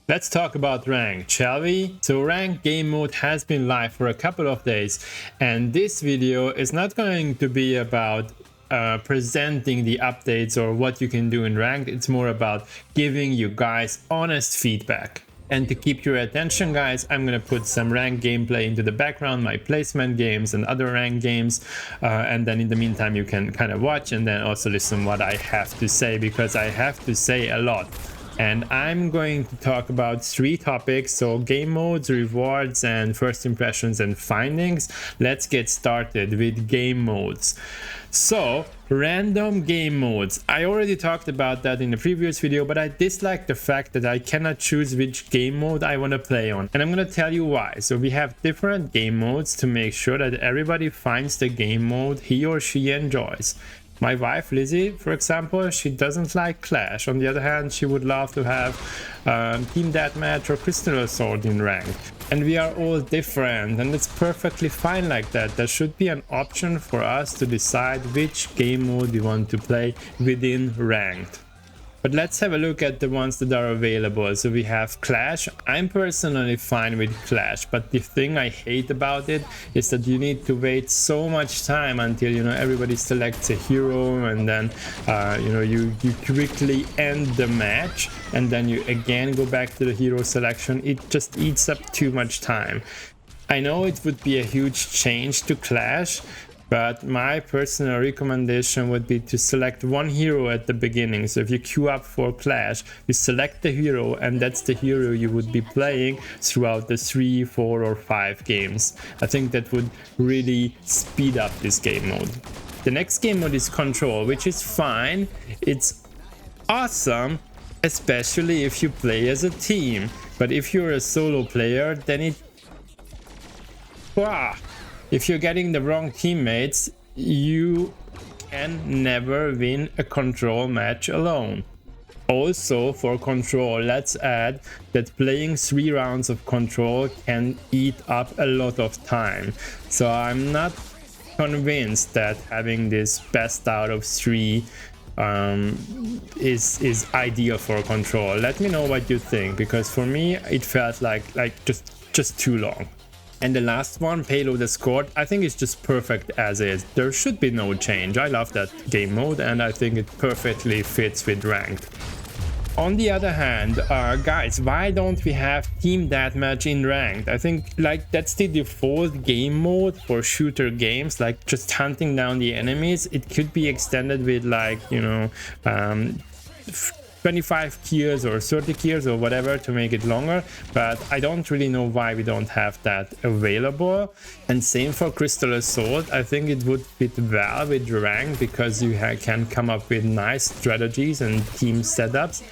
Let's talk about ranked, shall we? So ranked game mode has been live for a couple of days, and this video is not going to be about presenting the updates or what you can do in ranked. It's more about giving you guys honest feedback. And to keep your attention, guys, I'm gonna put some ranked gameplay into the background, my placement games and other ranked games, and then in the meantime you can kind of watch and then also listen what I have to say, because I have to say a lot. And I'm going to talk about 3 topics, so game modes, rewards, and first impressions and findings. Let's get started with game modes. So, random game modes. I already talked about that in the previous video, but I dislike the fact that I cannot choose which game mode I want to play on. And I'm going to tell you why. So we have different game modes to make sure that everybody finds the game mode he or she enjoys. My wife Lizzie, for example, she doesn't like Clash. On the other hand, she would love to have Team Deathmatch or Crystal Assault in ranked. And we are all different, and it's perfectly fine like that. There should be an option for us to decide which game mode we want to play within ranked. But let's have a look at the ones that are available. So we have Clash. I'm personally fine with Clash, but the thing I hate about it is that you need to wait so much time until, you know, everybody selects a hero, and then you quickly end the match, and then you again go back to the hero selection. It just eats up too much time. I know it would be a huge change to Clash, but my personal recommendation would be to select one hero at the beginning. So if you queue up for Clash, you select the hero, and that's the hero you would be playing throughout the 3, 4, or 5 games. I think that would really speed up this game mode. The next game mode is Control, which is fine. It's awesome, especially if you play as a team. But if you're a solo player, then if you're getting the wrong teammates, you can never win a Control match alone. Also, for Control, let's add that playing 3 rounds of Control can eat up a lot of time. So I'm not convinced that having this best out of 3 is ideal for Control. Let me know what you think, because for me it felt like just too long. And the last one, Payload Escort, I think it's just perfect as is. There should be no change. I love that game mode, and I think it perfectly fits with ranked. On the other hand, guys, why don't we have Team Deathmatch in ranked? I think that's the default game mode for shooter games, like just hunting down the enemies. It could be extended with 25 tiers or 30 tiers or whatever to make it longer, but I don't really know why we don't have that available. And same for Crystal Assault. I think it would fit well with rank, because you can come up with nice strategies and team setups,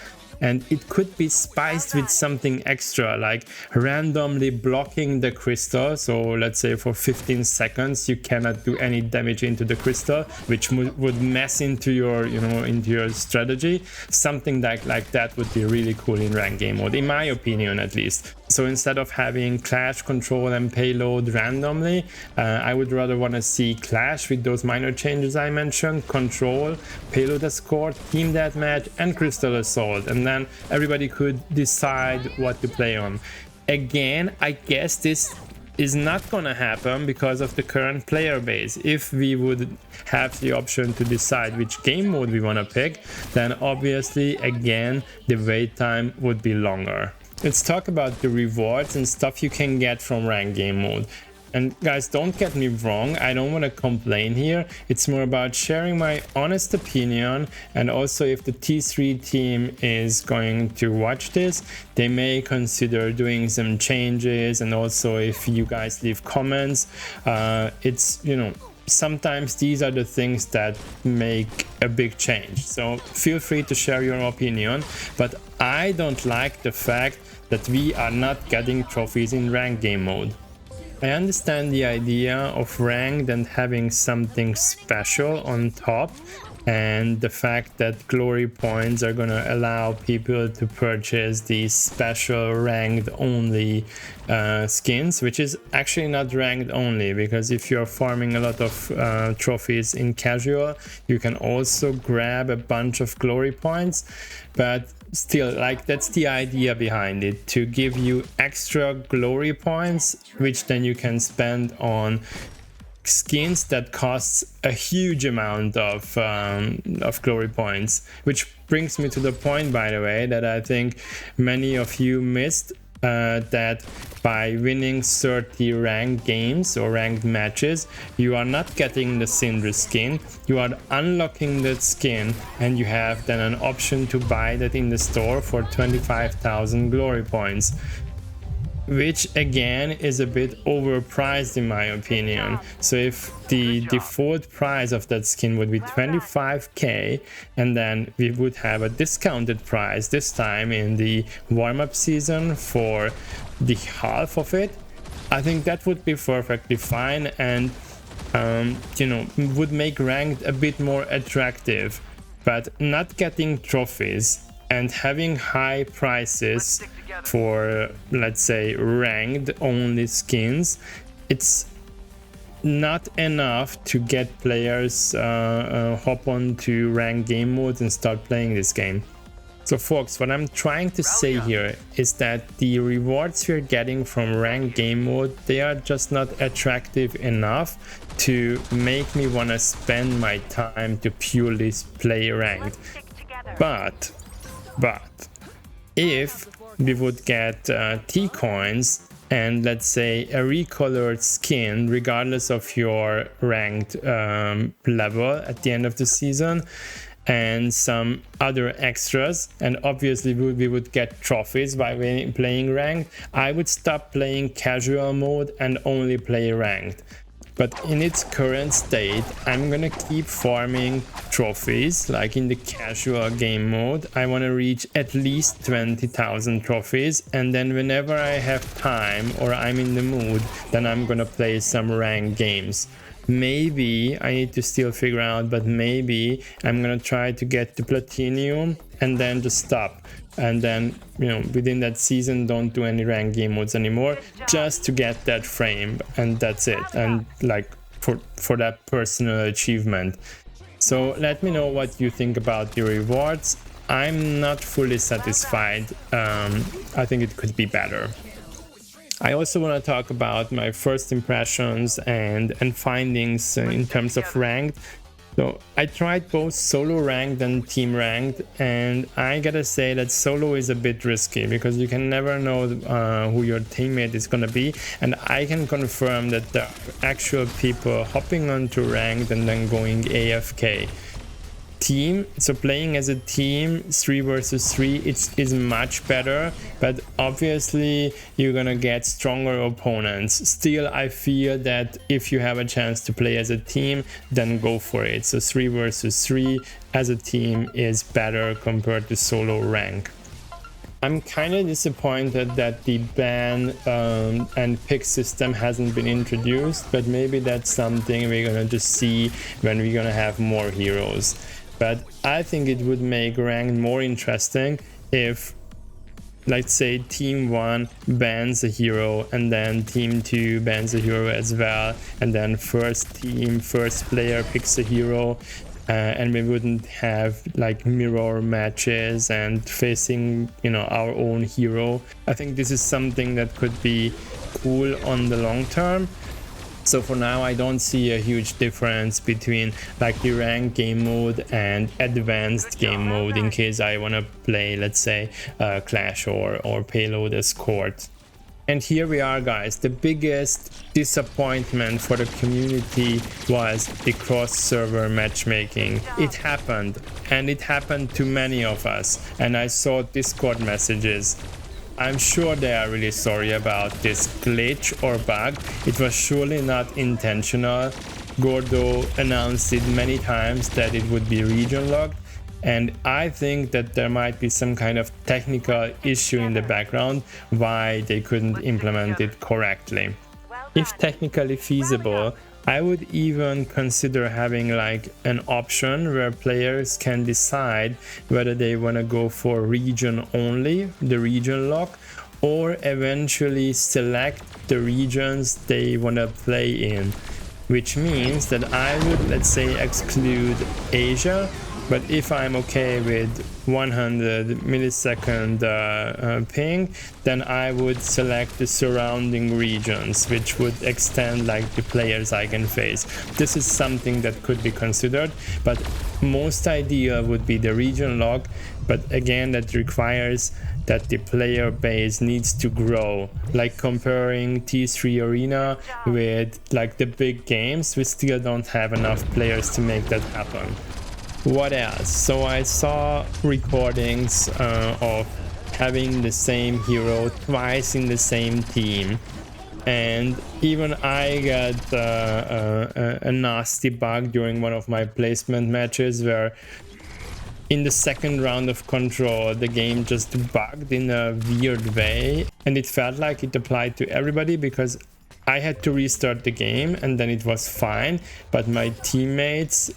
and it could be spiced with something extra, like randomly blocking the crystal. So let's say for 15 seconds you cannot do any damage into the crystal, which would mess into your strategy. Something like that would be really cool in ranked game mode, in my opinion at least. So instead of having Clash, Control, and Payload randomly, I would rather want to see Clash with those minor changes I mentioned, Control, Payload Escort, Team Deathmatch, and Crystal Assault, and then everybody could decide what to play on. Again, I guess this is not gonna happen because of the current player base. If we would have the option to decide which game mode we want to pick, then obviously again the wait time would be longer. Let's talk about the rewards and stuff you can get from ranked game mode. And guys, don't get me wrong, I don't want to complain here. It's more about sharing my honest opinion, and also if the T3 team is going to watch this, they may consider doing some changes. And also if you guys leave comments, sometimes these are the things that make a big change. So feel free to share your opinion, but I don't like the fact that we are not getting trophies in ranked game mode. I understand the idea of ranked and having something special on top, and the fact that glory points are going to allow people to purchase these special ranked only skins, which is actually not ranked only, because if you're farming a lot of trophies in casual, you can also grab a bunch of glory points. But still, like, that's the idea behind it, to give you extra glory points, which then you can spend on skins that costs a huge amount of glory points. Which brings me to the point, by the way, that I think many of you missed, that by winning 30 ranked games or ranked matches, you are not getting the Syndra skin, you are unlocking that skin, and you have then an option to buy that in the store for 25,000 glory points, which again is a bit overpriced in my opinion. So if the default price of that skin would be 25k, and then we would have a discounted price this time in the warm-up season for the half of it, I think that would be perfectly fine, and you know, would make ranked a bit more attractive. But not getting trophies and having high prices for, let's say, ranked only skins, it's not enough to get players hop on to ranked game modes and start playing this game. So folks, what I'm trying to say here is that the rewards we're getting from ranked game mode, they are just not attractive enough to make me want to spend my time to purely play ranked. But if we would get T coins and, let's say, a recolored skin regardless of your ranked level at the end of the season, and some other extras, and obviously we would get trophies by playing ranked, I would stop playing casual mode and only play ranked. But in its current state, I'm gonna keep farming trophies, like in the casual game mode. I wanna reach at least 20,000 trophies, and then whenever I have time or I'm in the mood, then I'm gonna play some ranked games. Maybe I need to still figure out, but maybe I'm gonna try to get to platinum and then just stop, and then, you know, within that season don't do any ranked game modes anymore, just to get that frame, and that's it, and like for that personal achievement. So let me know what you think about the rewards. I'm not fully satisfied. I think it could be better. I also want to talk about my first impressions and findings in terms of ranked. So I tried both solo ranked and team ranked, and I gotta say that solo is a bit risky because you can never know who your teammate is gonna be, and I can confirm that there are actual people hopping onto ranked and then going AFK. Team, so playing as a team 3 versus 3, is much better, but obviously you're gonna get stronger opponents. Still, I feel that if you have a chance to play as a team, then go for it. So 3 versus 3 as a team is better compared to solo rank. I'm kind of disappointed that the ban and pick system hasn't been introduced, but maybe that's something we're gonna just see when we're gonna have more heroes. But I think it would make ranked more interesting if, let's say, team 1 bans a hero and then team 2 bans a hero as well, and then first player picks a hero, and we wouldn't have like mirror matches and facing, you know, our own hero. I think this is something that could be cool on the long term. So for now, I don't see a huge difference between like the ranked game mode and advanced game mode in case I want to play, let's say, Clash or Payload Escort. And here we are, guys. The biggest disappointment for the community was the cross-server matchmaking. It happened, and it happened to many of us, and I saw Discord messages. I'm sure they are really sorry about this glitch or bug. It was surely not intentional. Gordo announced it many times that it would be region locked, and I think that there might be some kind of technical issue in the background why they couldn't implement it correctly. If technically feasible, I would even consider having like an option where players can decide whether they want to go for region only, the region lock, or eventually select the regions they want to play in, which means that I would, let's say, exclude Asia, but if I'm okay with 100 millisecond ping, then I would select the surrounding regions, which would extend like the players I can face. This is something that could be considered, but most ideal would be the region lock. But again, that requires that the player base needs to grow. Like comparing T3 Arena with like the big games, we still don't have enough players to make that happen. What else? So I saw recordings of having the same hero twice in the same team, and even I got a nasty bug during one of my placement matches where in the second round of control the game just bugged in a weird way, and it felt like it applied to everybody because I had to restart the game and then it was fine, but my teammates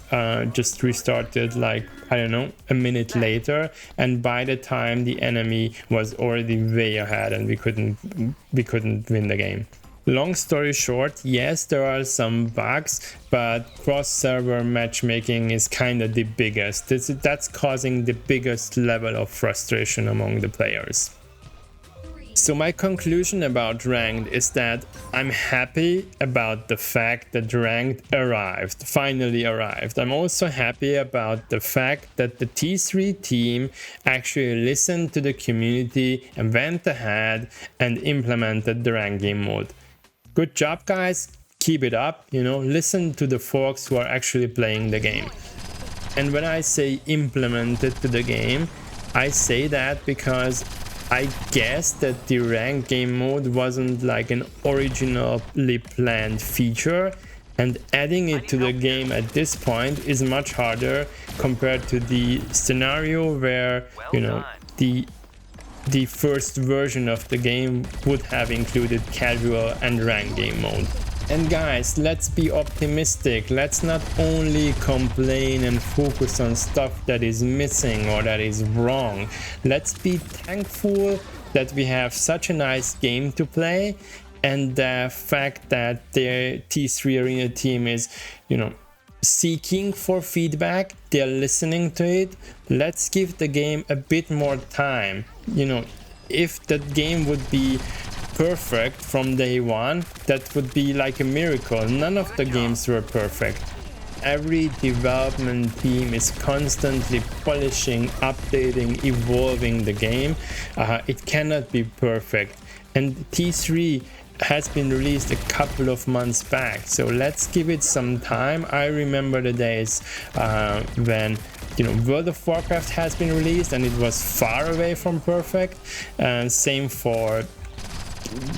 just restarted like, I don't know, a minute later, and by the time the enemy was already way ahead and we couldn't win the game. Long story short, yes, there are some bugs, but cross-server matchmaking is kind of the biggest. That's causing the biggest level of frustration among the players. So my conclusion about ranked is that I'm happy about the fact that ranked finally arrived. I'm also happy about the fact that the T3 team actually listened to the community and went ahead and implemented the ranked game mode. Good job, guys. Keep it up, listen to the folks who are actually playing the game. And when I say implemented to the game, I say that because I guess that the ranked game mode wasn't like an originally planned feature, and adding it to the game at this point is much harder compared to the scenario where, the first version of the game would have included casual and ranked game mode. And guys, let's be optimistic. Let's not only complain and focus on stuff that is missing or that is wrong. Let's be thankful that we have such a nice game to play, and the fact that the T3 Arena team is, seeking for feedback, they're listening to it. Let's give the game a bit more time. If that game would be perfect from day one, that would be like a miracle. None of the games were perfect. Every development team is constantly polishing, updating, evolving the game. It cannot be perfect. And T3 has been released a couple of months back, so let's give it some time. I remember the days when World of Warcraft has been released and it was far away from perfect. Same for,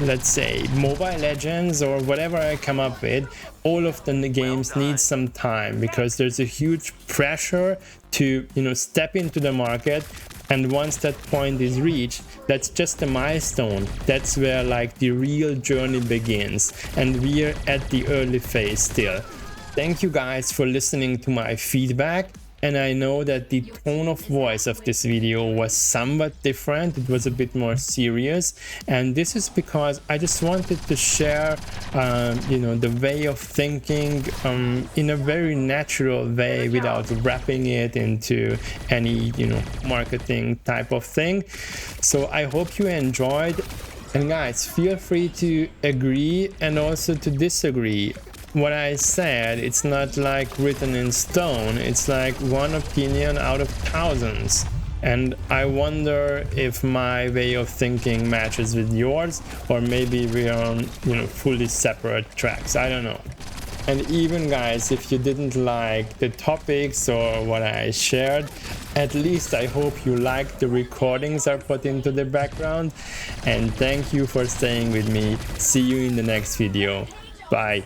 let's say, Mobile Legends or whatever I come up with. All of the games need some time because there's a huge pressure to step into the market, and once that point is reached, that's just a milestone. That's where like the real journey begins, and we're at the early phase still. Thank you guys for listening to my feedback. And I know that the tone of voice of this video was somewhat different. It was a bit more serious, and this is because I just wanted to share the way of thinking in a very natural way without wrapping it into any marketing type of thing. So I hope you enjoyed, and guys, feel free to agree and also to disagree. What I said, it's not like written in stone, it's like one opinion out of thousands. And I wonder if my way of thinking matches with yours, or maybe we're on fully separate tracks. I don't know. And even guys, if you didn't like the topics or what I shared, at least I hope you liked the recordings I put into the background. And thank you for staying with me. See you in the next video. Bye.